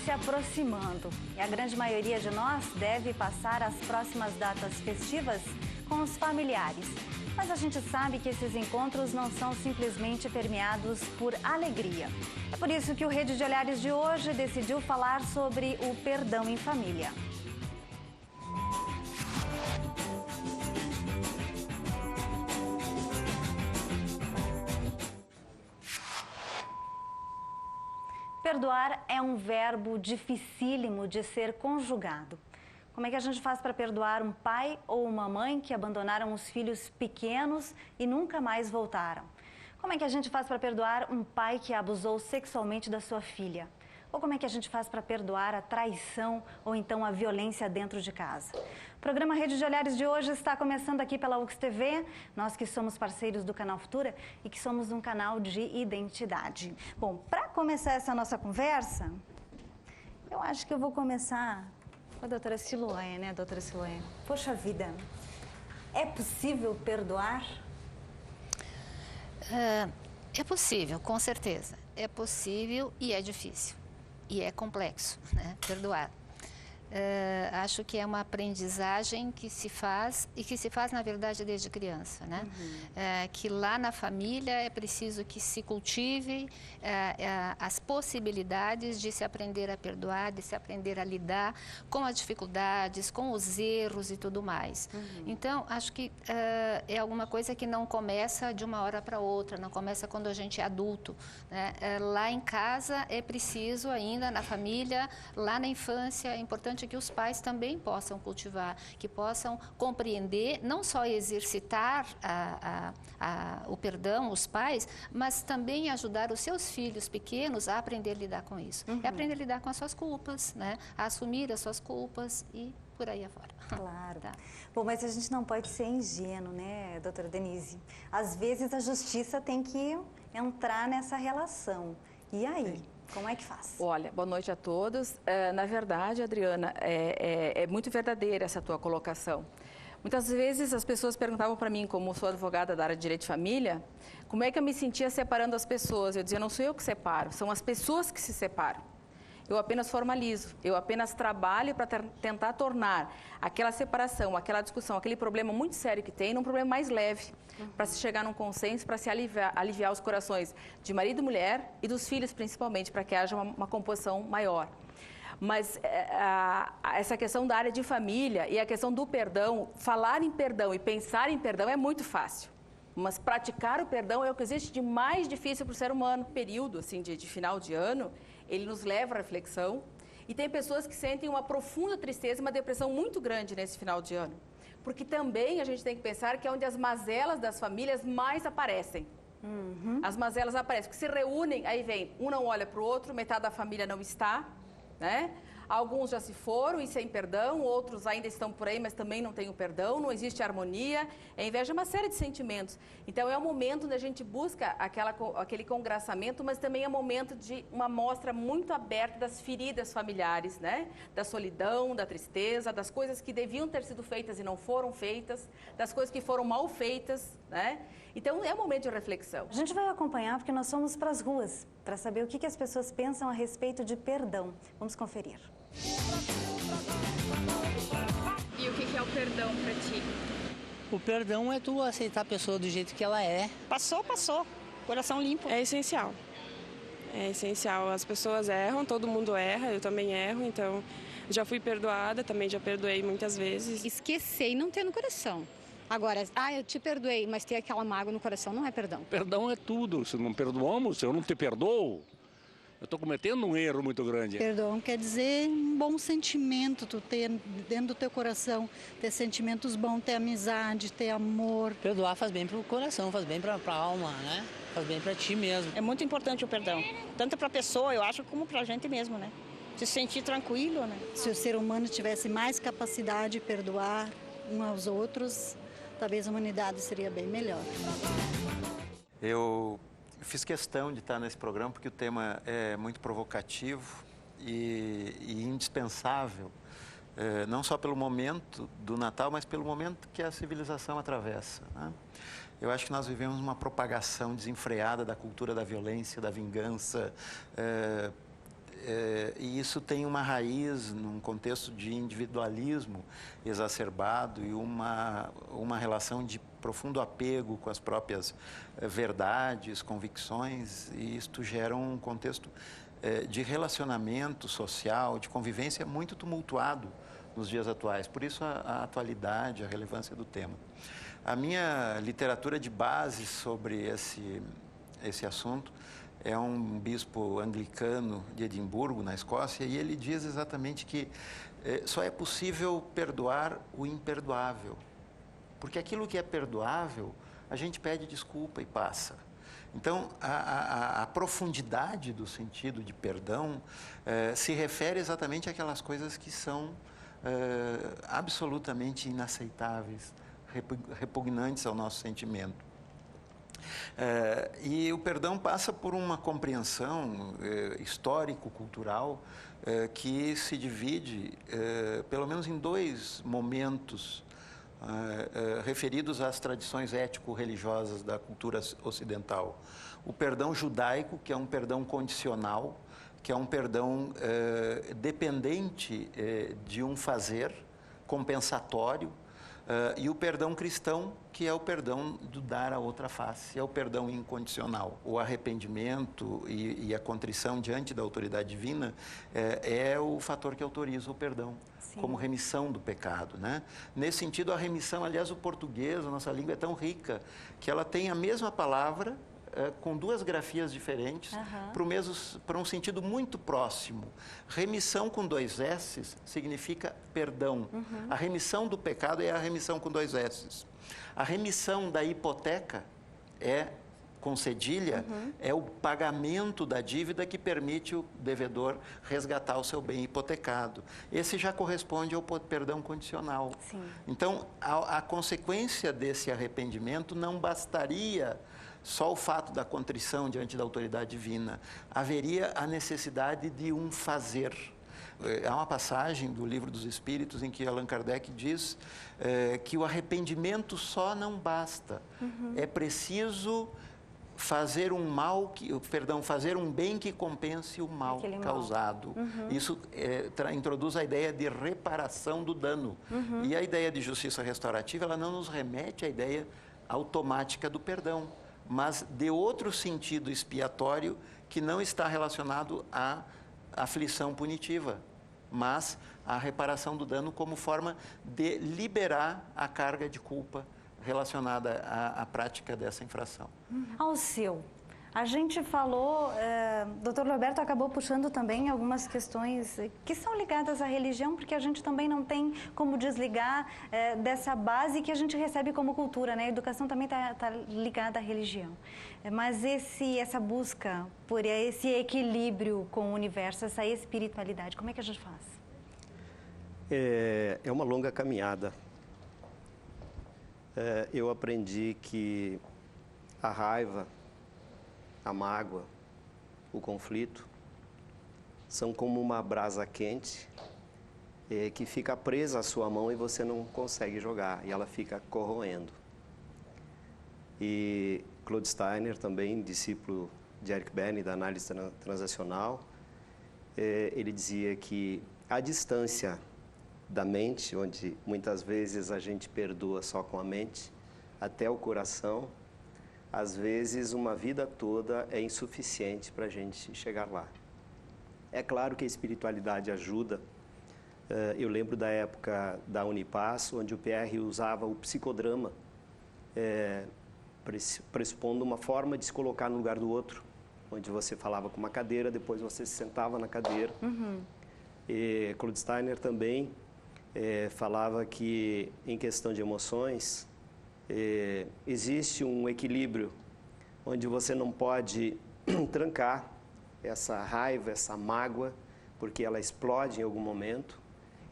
se aproximando e a grande maioria de nós deve passar as próximas datas festivas com os familiares. Mas a gente sabe que esses encontros não são simplesmente permeados por alegria. É por isso que o Rede de Olhares de hoje decidiu falar sobre o perdão em família. Perdoar é um verbo dificílimo de ser conjugado. Como é que a gente faz para perdoar um pai ou uma mãe que abandonaram os filhos pequenos e nunca mais voltaram? Como é que a gente faz para perdoar um pai que abusou sexualmente da sua filha? Ou como é que a gente faz para perdoar a traição ou então a violência dentro de casa? O programa Rede de Olhares de hoje está começando aqui pela UX TV, nós que somos parceiros do Canal Futura e que somos um canal de identidade. Bom, para começar essa nossa conversa, eu acho que eu vou começar com a doutora Siloé, né, doutora Siloé? Poxa vida, é possível perdoar? É possível, com certeza. É possível e é difícil. E é complexo, né? Perdoar. Acho que é uma aprendizagem que se faz e que se faz, na verdade, desde criança, né? Que lá na família é preciso que se cultive as possibilidades de se aprender a perdoar, de se aprender a lidar com as dificuldades, com os erros e tudo mais. Então, acho que é alguma coisa que não começa de uma hora para outra, não começa quando a gente é adulto, né? Lá em casa é preciso ainda, na família, lá na infância, é importante que os pais também possam cultivar, que possam compreender, não só exercitar o perdão, os pais, mas também ajudar os seus filhos pequenos a aprender a lidar com isso. É aprender a lidar com as suas culpas, né? A assumir as suas culpas e por aí afora. Claro. Tá. Bom, mas a gente não pode ser ingênuo, né, doutora Denise? Às vezes a justiça tem que entrar nessa relação. E aí? Como é que faz? Olha, boa noite a todos. Na verdade, Adriana, é muito verdadeira essa tua colocação. Muitas vezes as pessoas perguntavam para mim, como sou advogada da área de direito de família, como é que eu me sentia separando as pessoas. Eu dizia, não sou eu que separo, são as pessoas que se separam. Eu apenas formalizo, eu apenas trabalho para tentar tornar aquela separação, aquela discussão, aquele problema muito sério que tem, num problema mais leve, para se chegar num consenso, para se aliviar os corações de marido e mulher e dos filhos principalmente, para que haja uma composição maior. Mas essa questão da área de família e a questão do perdão, falar em perdão e pensar em perdão é muito fácil. Mas praticar o perdão é o que existe de mais difícil para o ser humano. Período assim, de final de ano, ele nos leva à reflexão. E tem pessoas que sentem uma profunda tristeza e uma depressão muito grande nesse final de ano. Porque também a gente tem que pensar que é onde as mazelas das famílias mais aparecem. As mazelas aparecem, porque se reúnem, aí vem, um não olha para o outro, metade da família não está, né? Alguns já se foram e sem perdão, outros ainda estão por aí, mas também não têm o perdão, não existe harmonia, é inveja, é uma série de sentimentos. Então é o momento onde a gente busca aquele congraçamento, mas também é o momento de uma mostra muito aberta das feridas familiares, né? Da solidão, da tristeza, das coisas que deviam ter sido feitas e não foram feitas, das coisas que foram mal feitas, né? Então é um momento de reflexão. A gente vai acompanhar porque nós fomos para as ruas para saber o que as pessoas pensam a respeito de perdão. Vamos conferir. E o que é o perdão para ti? O perdão é tu aceitar a pessoa do jeito que ela é. Passou, passou. Coração limpo. É essencial. É essencial. As pessoas erram, todo mundo erra, eu também erro, então já fui perdoada, também já perdoei muitas vezes. Esquecer e não ter no coração. Agora, eu te perdoei, mas ter aquela mágoa no coração não é perdão. Perdão é tudo. Se não perdoamos, se eu não te perdoo, eu estou cometendo um erro muito grande. Perdão quer dizer um bom sentimento, tu ter dentro do teu coração, ter sentimentos bons, ter amizade, ter amor. Perdoar faz bem pro coração, faz bem pra alma, né? Faz bem pra ti mesmo. É muito importante o perdão, tanto pra pessoa, eu acho, como pra gente mesmo, né? Se sentir tranquilo, né? Se o ser humano tivesse mais capacidade de perdoar uns aos outros, talvez a humanidade seria bem melhor. Eu fiz questão de estar nesse programa porque o tema é muito provocativo e indispensável, não só pelo momento do Natal, mas pelo momento que a civilização atravessa, né? Eu acho que nós vivemos uma propagação desenfreada da cultura da violência, da vingança, e isso tem uma raiz num contexto de individualismo exacerbado e uma relação de profundo apego com as próprias verdades, convicções, e isto gera um contexto de relacionamento social, de convivência muito tumultuado nos dias atuais. Por isso a atualidade, a relevância do tema. A minha literatura de base sobre esse assunto é um bispo anglicano de Edimburgo, na Escócia, e ele diz exatamente que só é possível perdoar o imperdoável. Porque aquilo que é perdoável, a gente pede desculpa e passa. Então, a profundidade do sentido de perdão se refere exatamente àquelas coisas que são absolutamente inaceitáveis, repugnantes ao nosso sentimento. E o perdão passa por uma compreensão histórico-cultural que se divide, pelo menos em 2 momentos referidos às tradições ético-religiosas da cultura ocidental. O perdão judaico, que é um perdão condicional, que é um perdão dependente de um fazer compensatório, e o perdão cristão, que é o perdão do dar a outra face, é o perdão incondicional. O arrependimento e a contrição diante da autoridade divina é o fator que autoriza o perdão, sim, como remissão do pecado, né? Nesse sentido, a remissão, aliás, o português, a nossa língua é tão rica que ela tem a mesma palavra com 2 grafias diferentes, para um sentido muito próximo. Remissão com 2 S's significa perdão. A remissão do pecado é a remissão com 2 S's. A remissão da hipoteca com cedilha, é o pagamento da dívida que permite o devedor resgatar o seu bem hipotecado. Esse já corresponde ao perdão condicional. Sim. Então, a consequência desse arrependimento não bastaria só o fato da contrição diante da autoridade divina. Haveria a necessidade de um fazer. Há uma passagem do Livro dos Espíritos em que Allan Kardec diz que o arrependimento só não basta. É preciso fazer fazer um bem que compense o mal causado. Isso introduz a ideia de reparação do dano. E a ideia de justiça restaurativa, ela não nos remete à ideia automática do perdão, mas de outro sentido expiatório que não está relacionado à aflição punitiva, mas à reparação do dano como forma de liberar a carga de culpa relacionada à prática dessa infração. Alceu, a gente falou, Dr. Roberto acabou puxando também algumas questões que são ligadas à religião, porque a gente também não tem como desligar dessa base que a gente recebe como cultura, né? A educação também está ligada à religião. Mas essa busca por esse equilíbrio com o universo, essa espiritualidade, como é que a gente faz? É uma longa caminhada. Eu aprendi que a raiva, a mágoa, o conflito, são como uma brasa quente que fica presa à sua mão e você não consegue jogar, e ela fica corroendo. E Claude Steiner, também discípulo de Eric Berne, da análise transacional, ele dizia que a distância da mente, onde muitas vezes a gente perdoa só com a mente, até o coração, às vezes uma vida toda é insuficiente para a gente chegar lá. É claro que a espiritualidade ajuda. Eu lembro da época da Unipasso, onde o PR usava o psicodrama, pressupondo uma forma de se colocar no lugar do outro, onde você falava com uma cadeira, depois você se sentava na cadeira. E Claude Steiner também falava que, em questão de emoções, existe um equilíbrio onde você não pode trancar essa raiva, essa mágoa, porque ela explode em algum momento,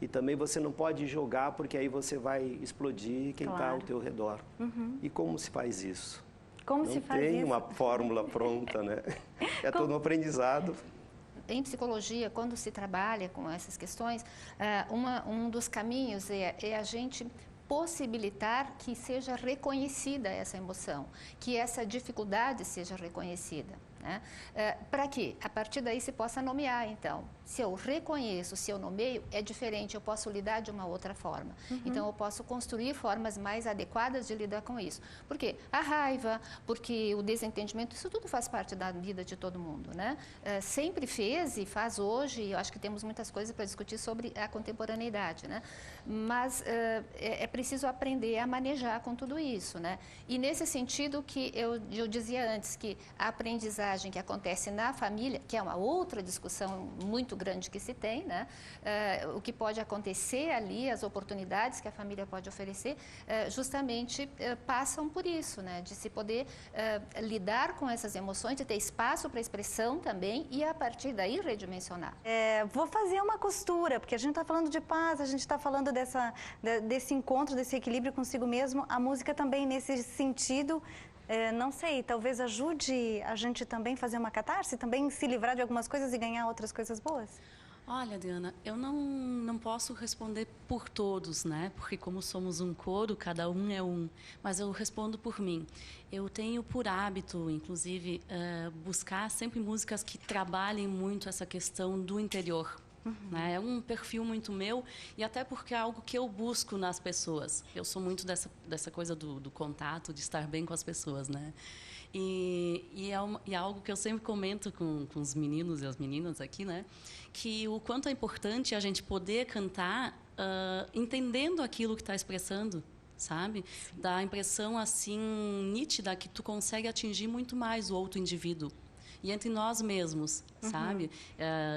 e também você não pode jogar, porque aí você vai explodir quem está ao teu redor. E como se faz isso? Como se faz isso? Não tem isso? uma fórmula pronta, né? É todo um aprendizado. Em psicologia, quando se trabalha com essas questões, um dos caminhos é a gente possibilitar que seja reconhecida essa emoção, que essa dificuldade seja reconhecida. né? Para que, a partir daí, se possa nomear, então. Se eu reconheço, se eu nomeio, é diferente, eu posso lidar de uma outra forma. Então, eu posso construir formas mais adequadas de lidar com isso. Por quê? A raiva, porque o desentendimento, isso tudo faz parte da vida de todo mundo, né? Sempre fez e faz hoje, e eu acho que temos muitas coisas para discutir sobre a contemporaneidade, né? Mas é preciso aprender a manejar com tudo isso, né? E nesse sentido que eu dizia antes, que a aprendizagem que acontece na família, que é uma outra discussão muito grande que se tem, né? O que pode acontecer ali, as oportunidades que a família pode oferecer, justamente passam por isso, né? De se poder lidar com essas emoções, de ter espaço para expressão também e a partir daí redimensionar. Vou fazer uma costura, porque a gente está falando de paz, a gente está falando desse encontro, desse equilíbrio consigo mesmo. A música também nesse sentido, não sei, talvez ajude a gente também a fazer uma catarse, também se livrar de algumas coisas e ganhar outras coisas boas? Olha, Adriana, eu não posso responder por todos, né? Porque como somos um coro, cada um é um. Mas eu respondo por mim. Eu tenho por hábito, inclusive, buscar sempre músicas que trabalhem muito essa questão do interior. Né? É um perfil muito meu e até porque é algo que eu busco nas pessoas. Eu sou muito dessa coisa do contato, de estar bem com as pessoas, né? E é algo que eu sempre comento com os meninos e as meninas aqui, né? Que o quanto é importante a gente poder cantar entendendo aquilo que está expressando, sabe? Dá a impressão assim nítida que tu consegue atingir muito mais o outro indivíduo. E entre nós mesmos, sabe?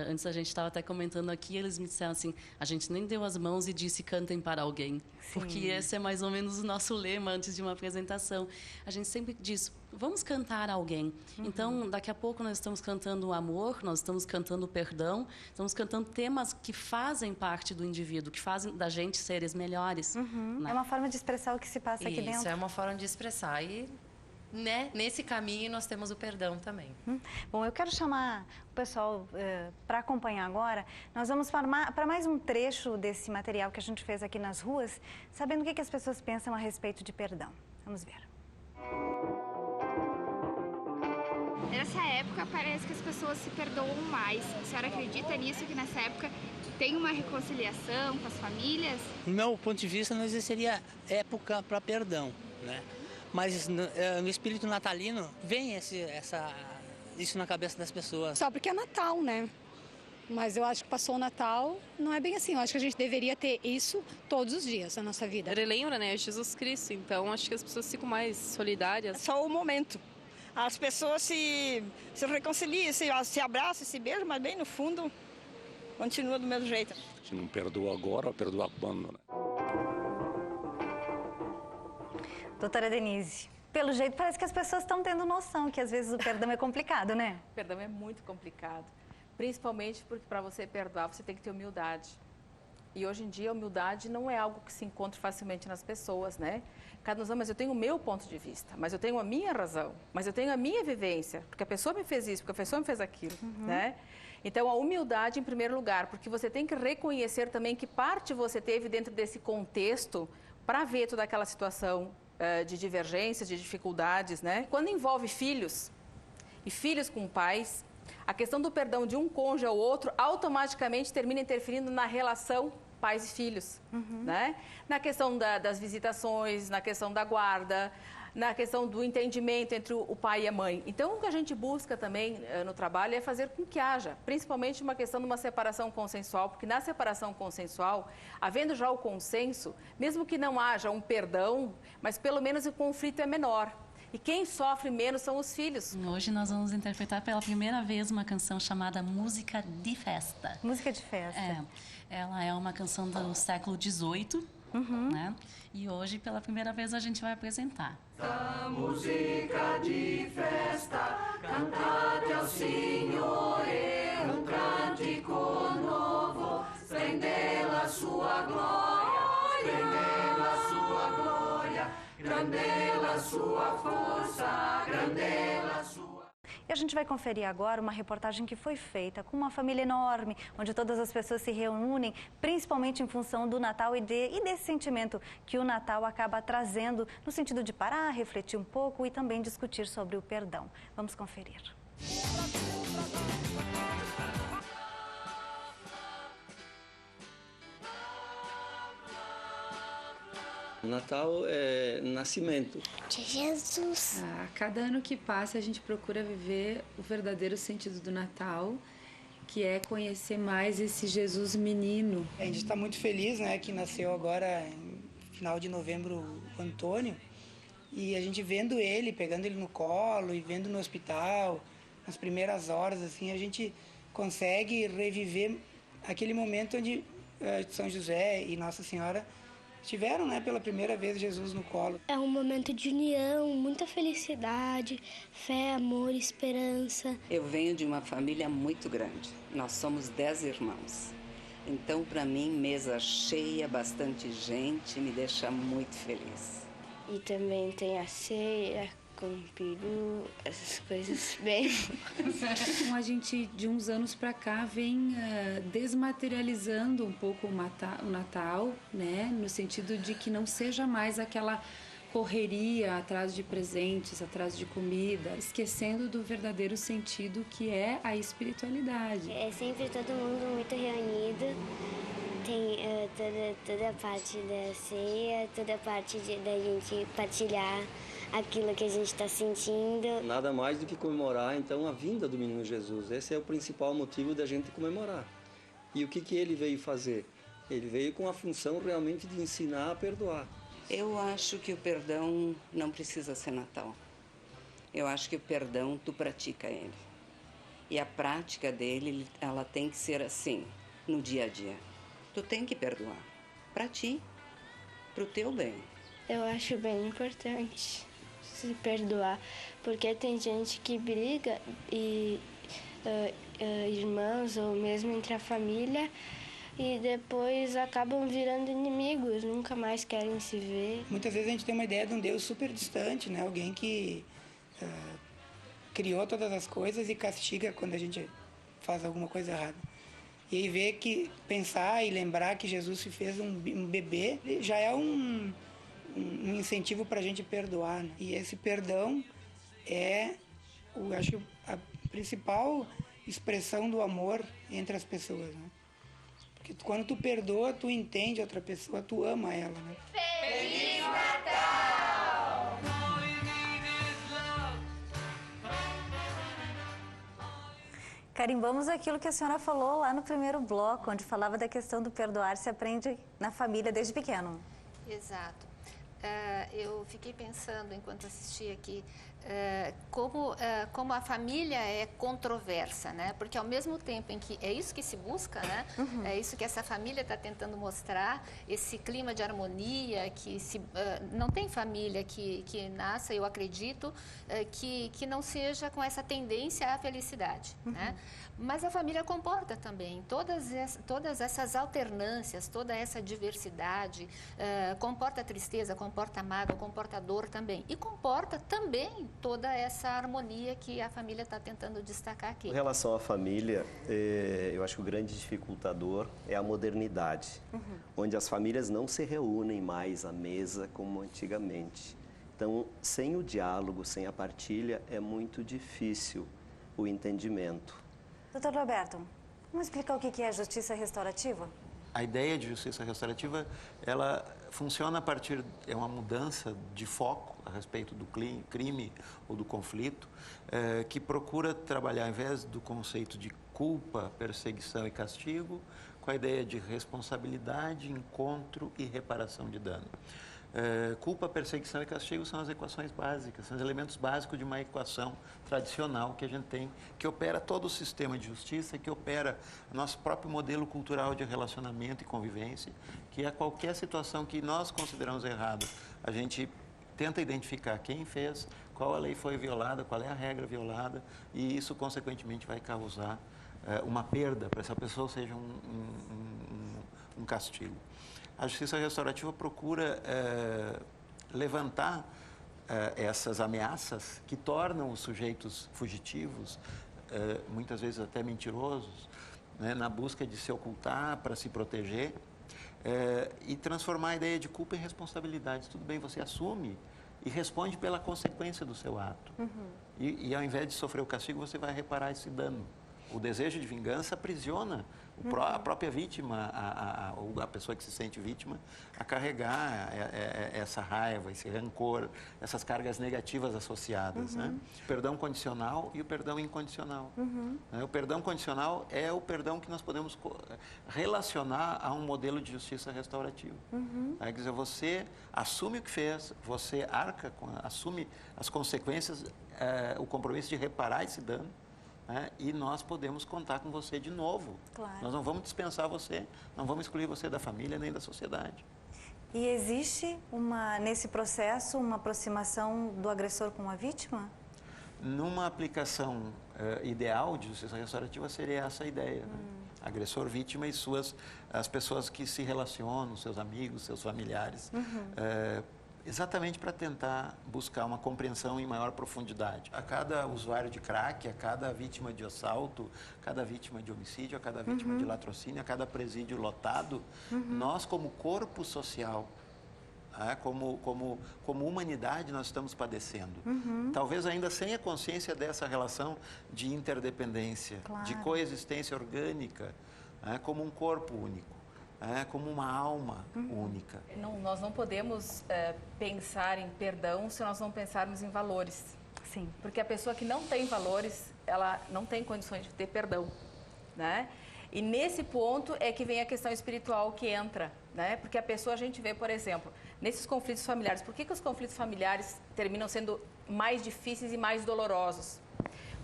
Antes a gente estava até comentando aqui, eles me disseram assim, a gente nem deu as mãos e disse cantem para alguém. Sim. Porque esse é mais ou menos o nosso lema antes de uma apresentação. A gente sempre diz, vamos cantar a alguém. Então, daqui a pouco nós estamos cantando o amor, nós estamos cantando o perdão, estamos cantando temas que fazem parte do indivíduo, que fazem da gente seres melhores. Né? É uma forma de expressar o que se passa aqui dentro. Isso, é uma forma de expressar. E né, nesse caminho nós temos o perdão também. Bom, eu quero chamar o pessoal para acompanhar agora. Nós vamos para mais um trecho desse material que a gente fez aqui nas ruas, sabendo o que as pessoas pensam a respeito de perdão. Vamos ver. Nessa época parece que as pessoas se perdoam mais. A senhora acredita nisso, que nessa época tem uma reconciliação com as famílias? Do meu ponto de vista, não existiria época para perdão, né? Mas no espírito natalino vem isso na cabeça das pessoas. Só porque é Natal, né? Mas eu acho que passou o Natal, não é bem assim. Eu acho que a gente deveria ter isso todos os dias na nossa vida. Ele lembra, né? Jesus Cristo, então acho que as pessoas ficam mais solidárias. É só o momento. As pessoas se reconciliam, se abraçam, se beijam, mas bem no fundo continua do mesmo jeito. Se não perdoa agora, vai perdoar quando, né? Doutora Denise, pelo jeito parece que as pessoas estão tendo noção que às vezes o perdão é complicado, né? O perdão é muito complicado, principalmente porque para você perdoar você tem que ter humildade. E hoje em dia a humildade não é algo que se encontra facilmente nas pessoas, né? Cada um, mas eu tenho o meu ponto de vista, mas eu tenho a minha razão, mas eu tenho a minha vivência, porque a pessoa me fez isso, porque a pessoa me fez aquilo, né? Então a humildade em primeiro lugar, porque você tem que reconhecer também que parte você teve dentro desse contexto para ver toda aquela situação de divergências, de dificuldades, né? Quando envolve filhos e filhos com pais, a questão do perdão de um cônjuge ao outro automaticamente termina interferindo na relação pais e filhos, né? Na questão das visitações, na questão da guarda, na questão do entendimento entre o pai e a mãe. Então, o que a gente busca também no trabalho é fazer com que haja, principalmente uma questão de uma separação consensual, porque na separação consensual, havendo já o consenso, mesmo que não haja um perdão, mas pelo menos o conflito é menor. E quem sofre menos são os filhos. Hoje nós vamos interpretar pela primeira vez uma canção chamada Música de Festa. Música de Festa. Ela é uma canção do século XVIII, né? E hoje, pela primeira vez, a gente vai apresentar. A música de festa, cantate ao Senhor, um cântico novo, prendê-la sua glória, prendê-la sua glória, grandê-la sua força, grandê-la sua... E a gente vai conferir agora uma reportagem que foi feita com uma família enorme, onde todas as pessoas se reúnem, principalmente em função do Natal e desse sentimento que o Natal acaba trazendo, no sentido de parar, refletir um pouco e também discutir sobre o perdão. Vamos conferir. O Natal é nascimento de Jesus. A cada ano que passa, a gente procura viver o verdadeiro sentido do Natal, que é conhecer mais esse Jesus menino. A gente está muito feliz, né, que nasceu agora, em final de novembro, o Antônio, e a gente vendo ele, pegando ele no colo e vendo no hospital, nas primeiras horas, assim, a gente consegue reviver aquele momento onde São José e Nossa Senhora tiveram, né, pela primeira vez Jesus no colo. É um momento de união, muita felicidade, fé, amor, esperança. Eu venho de uma família muito grande. Nós somos 10 irmãos. Então, para mim, mesa cheia, bastante gente, me deixa muito feliz. E também tem a ceia com peru, essas coisas bem... Então, a gente, de uns anos para cá, vem desmaterializando um pouco o Natal, né? No sentido de que não seja mais aquela correria atrás de presentes, atrás de comida, esquecendo do verdadeiro sentido que é a espiritualidade. É sempre todo mundo muito reunido. Tem toda a parte da ceia, toda a parte da gente partilhar aquilo que a gente está sentindo. Nada mais do que comemorar, então, a vinda do menino Jesus. Esse é o principal motivo da gente comemorar. E o que ele veio fazer? Ele veio com a função realmente de ensinar a perdoar. Eu acho que o perdão não precisa ser Natal. Eu acho que o perdão, tu pratica ele. E a prática dele, ela tem que ser assim, no dia a dia. Tu tem que perdoar. Para ti, para o teu bem. Eu acho bem importante se perdoar, porque tem gente que briga e irmãos ou mesmo entre a família e depois acabam virando inimigos, nunca mais querem se ver. Muitas vezes a gente tem uma ideia de um Deus super distante, né? Alguém que criou todas as coisas e castiga quando a gente faz alguma coisa errada. E aí ver que pensar e lembrar que Jesus se fez um bebê já é um incentivo para a gente perdoar, né? E esse perdão é, acho que a principal expressão do amor entre as pessoas, né? Porque quando tu perdoa, tu entende a outra pessoa, tu ama ela, né? Feliz Natal! Carimbamos aquilo que a senhora falou lá no primeiro bloco, onde falava da questão do perdoar se aprende na família desde pequeno. Exato. Eu fiquei pensando, enquanto assistia aqui, como a família é controversa, né? Porque ao mesmo tempo em que é isso que se busca, né? Uhum. É isso que essa família está tentando mostrar, esse clima de harmonia, que não tem família que nasça, eu acredito, que não seja com essa tendência à felicidade, né? Mas a família comporta também todas essas alternâncias, toda essa diversidade, comporta tristeza, comporta mágoa, comporta dor também. E comporta também toda essa harmonia que a família está tentando destacar aqui. Em relação à família, eu acho que o grande dificultador é a modernidade, onde as famílias não se reúnem mais à mesa como antigamente. Então, sem o diálogo, sem a partilha, é muito difícil o entendimento. Doutor Roberto, vamos explicar o que é a justiça restaurativa? A ideia de justiça restaurativa, ela funciona a partir, é uma mudança de foco a respeito do crime ou do conflito, que procura trabalhar, ao invés do conceito de culpa, perseguição e castigo, com a ideia de responsabilidade, encontro e reparação de dano. Culpa, perseguição e castigo são as equações básicas, são os elementos básicos de uma equação tradicional que a gente tem, que opera todo o sistema de justiça, que opera nosso próprio modelo cultural de relacionamento e convivência, que a qualquer situação que nós consideramos errada, a gente tenta identificar quem fez, qual a lei foi violada, qual é a regra violada, e isso, consequentemente, vai causar uma perda para essa pessoa, ou seja, um castigo. A justiça restaurativa procura levantar essas ameaças que tornam os sujeitos fugitivos, muitas vezes até mentirosos, né, na busca de se ocultar para se proteger, e transformar a ideia de culpa em responsabilidade. Tudo bem, você assume e responde pela consequência do seu ato. E ao invés de sofrer o castigo, você vai reparar esse dano. O desejo de vingança aprisiona a própria vítima, a pessoa que se sente vítima, a carregar essa raiva, esse rancor, essas cargas negativas associadas. Né? O perdão condicional e o perdão incondicional. O perdão condicional é o perdão que nós podemos relacionar a um modelo de justiça restaurativa. Quer dizer, você assume o que fez, você assume as consequências, o compromisso de reparar esse dano. E nós podemos contar com você de novo. Claro. Nós não vamos dispensar você, não vamos excluir você da família nem da sociedade. E existe, nesse processo, uma aproximação do agressor com a vítima? Numa aplicação ideal de justiça restaurativa seria essa a ideia. Né? Agressor, vítima e as pessoas que se relacionam, seus amigos, seus familiares. Exatamente para tentar buscar uma compreensão em maior profundidade. A cada usuário de crack, a cada vítima de assalto, a cada vítima de homicídio, a cada vítima de latrocínio, a cada presídio lotado, nós como corpo social, como humanidade, nós estamos padecendo. Talvez ainda sem a consciência dessa relação de interdependência, de coexistência orgânica, como um corpo único. Como uma alma única. Nós não podemos pensar em perdão se nós não pensarmos em valores. Sim. Porque a pessoa que não tem valores, ela não tem condições de ter perdão, né? E nesse ponto é que vem a questão espiritual que entra, né? Porque a pessoa, a gente vê, por exemplo, nesses conflitos familiares, por que os conflitos familiares terminam sendo mais difíceis e mais dolorosos?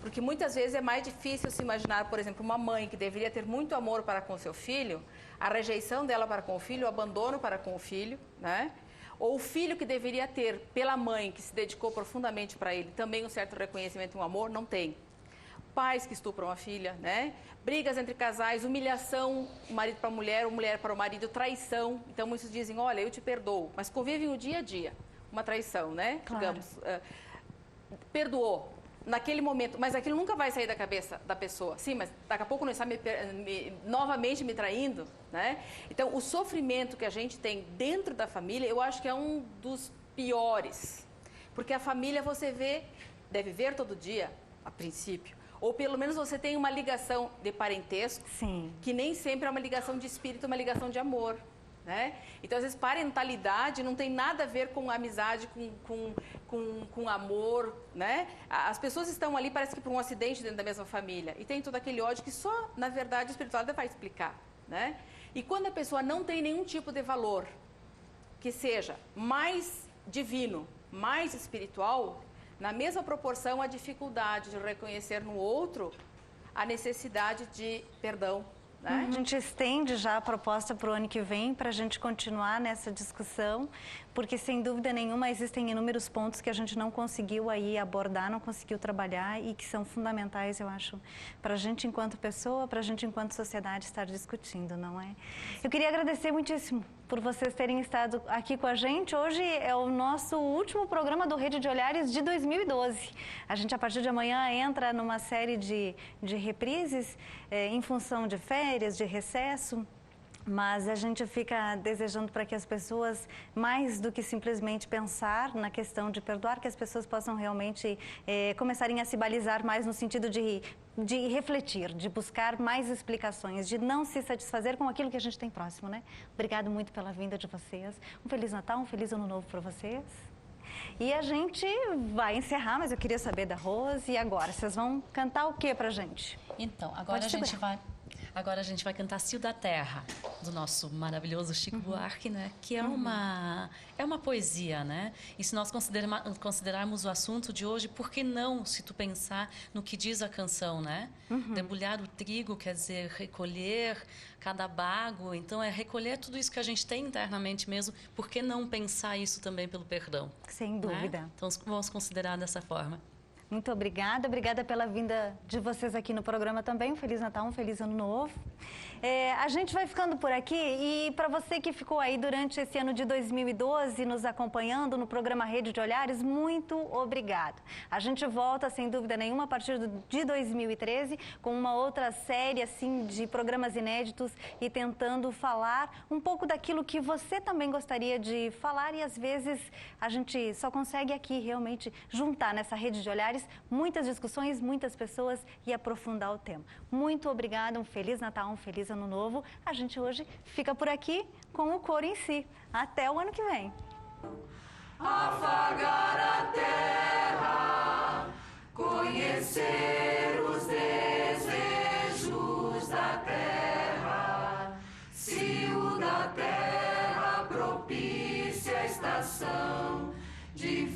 Porque muitas vezes é mais difícil se imaginar, por exemplo, uma mãe que deveria ter muito amor para com seu filho, a rejeição dela para com o filho, o abandono para com o filho, né? Ou o filho que deveria ter, pela mãe que se dedicou profundamente para ele, também um certo reconhecimento e um amor, não tem. Pais que estupram a filha, né? Brigas entre casais, humilhação, marido para a mulher, ou mulher para o marido, traição. Então, muitos dizem, olha, eu te perdoo, mas convivem o dia a dia. Uma traição, né? Claro. Digamos, perdoou. Naquele momento, mas aquilo nunca vai sair da cabeça da pessoa. Sim, mas daqui a pouco não está novamente me traindo, né? Então, o sofrimento que a gente tem dentro da família, eu acho que é um dos piores. Porque a família você deve ver todo dia, a princípio. Ou pelo menos você tem uma ligação de parentesco, sim, que nem sempre é uma ligação de espírito, é uma ligação de amor. Né? Então, às vezes, parentalidade não tem nada a ver com amizade, com amor, né? As pessoas estão ali, parece que por um acidente dentro da mesma família. E tem todo aquele ódio que só, na verdade, a espiritualidade vai explicar, né? E quando a pessoa não tem nenhum tipo de valor que seja mais divino, mais espiritual, na mesma proporção, a dificuldade de reconhecer no outro a necessidade de perdão. A gente estende já a proposta para o ano que vem para a gente continuar nessa discussão, porque sem dúvida nenhuma existem inúmeros pontos que a gente não conseguiu aí abordar, não conseguiu trabalhar e que são fundamentais, eu acho, para a gente enquanto pessoa, para a gente enquanto sociedade estar discutindo, não é? Eu queria agradecer muitíssimo por vocês terem estado aqui com a gente. Hoje é o nosso último programa do Rede de Olhares de 2012. A gente, a partir de amanhã, entra numa série de reprises em função de férias, de recesso. Mas a gente fica desejando para que as pessoas, mais do que simplesmente pensar na questão de perdoar, que as pessoas possam realmente começarem a se balizar mais no sentido de refletir, de buscar mais explicações, de não se satisfazer com aquilo que a gente tem próximo, né? Obrigado muito pela vinda de vocês. Um Feliz Natal, um Feliz Ano Novo para vocês. E a gente vai encerrar, mas eu queria saber da Rose. E agora, vocês vão cantar o que pra gente? Então, agora a gente vai cantar Cio da Terra, do nosso maravilhoso Chico Buarque, né? Que é uma poesia, né? E se nós considerarmos o assunto de hoje, por que não, se tu pensar no que diz a canção, né? Debulhar o trigo quer dizer recolher cada bago, então é recolher tudo isso que a gente tem internamente mesmo, por que não pensar isso também pelo perdão? Sem dúvida. Né? Então vamos considerar dessa forma. Muito obrigada. Obrigada pela vinda de vocês aqui no programa também. Um Feliz Natal, um Feliz Ano Novo. A gente vai ficando por aqui e para você que ficou aí durante esse ano de 2012 nos acompanhando no programa Rede de Olhares, muito obrigado. A gente volta, sem dúvida nenhuma, a partir de 2013 com uma outra série assim, de programas inéditos e tentando falar um pouco daquilo que você também gostaria de falar e às vezes a gente só consegue aqui realmente juntar nessa Rede de Olhares familiares, muitas discussões, muitas pessoas e aprofundar o tema. Muito obrigada, um Feliz Natal, um Feliz Ano Novo. A gente hoje fica por aqui com o coro em si. Até o ano que vem. Afagar a terra, conhecer os desejos da terra, se o da terra propicia a estação de